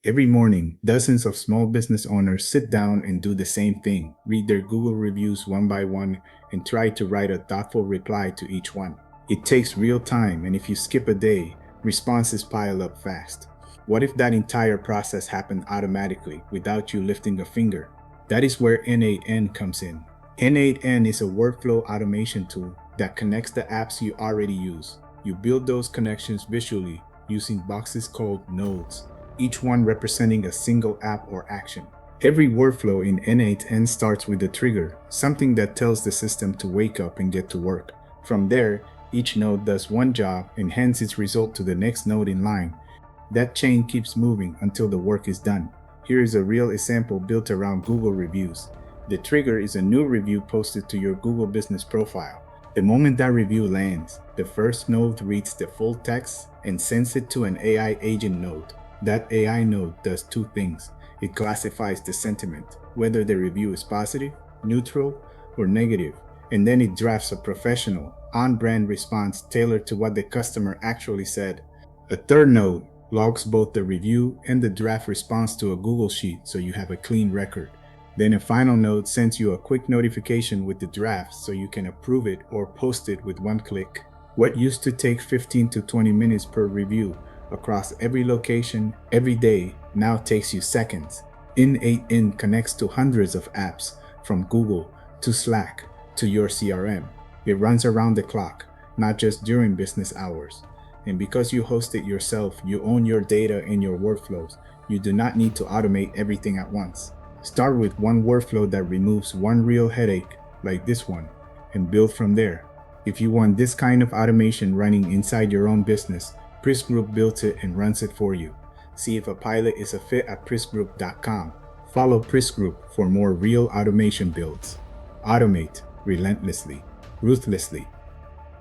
Every morning, dozens of small business owners sit down and do the same thing, read their Google reviews one by one, and try to write a thoughtful reply to each one. It takes real time, and if you skip a day, responses pile up fast. What if that entire process happened automatically without you lifting a finger? That is where N8n comes in. N8n is a workflow automation tool that connects the apps you already use. You build those connections visually using boxes called nodes, each one representing a single app or action. Every workflow in n8n starts with a trigger, something that tells the system to wake up and get to work. From there, each node does one job and hands its result to the next node in line. That chain keeps moving until the work is done. Here is a real example built around Google reviews. The trigger is a new review posted to your Google business profile. The moment that review lands, the first node reads the full text and sends it to an AI agent node. That AI node does two things. It classifies the sentiment, whether the review is positive, neutral, or negative, and then it drafts a professional, on-brand response tailored to what the customer actually said. A third node logs both the review and the draft response to a Google Sheet so you have a clean record. Then a final node sends you a quick notification with the draft so you can approve it or post it with one click. What used to take 15 to 20 minutes per review across every location, every day, now takes you seconds. N8n connects to hundreds of apps, from Google to Slack to your CRM. It runs around the clock, not just during business hours. And because you host it yourself, you own your data and your workflows. You do not need to automate everything at once. Start with one workflow that removes one real headache, like this one, and build from there. If you want this kind of automation running inside your own business, PRISC Group built it and runs it for you. See if a pilot is a fit at PRISCgroup.com. Follow PRISC Group for more real automation builds. Automate relentlessly, ruthlessly.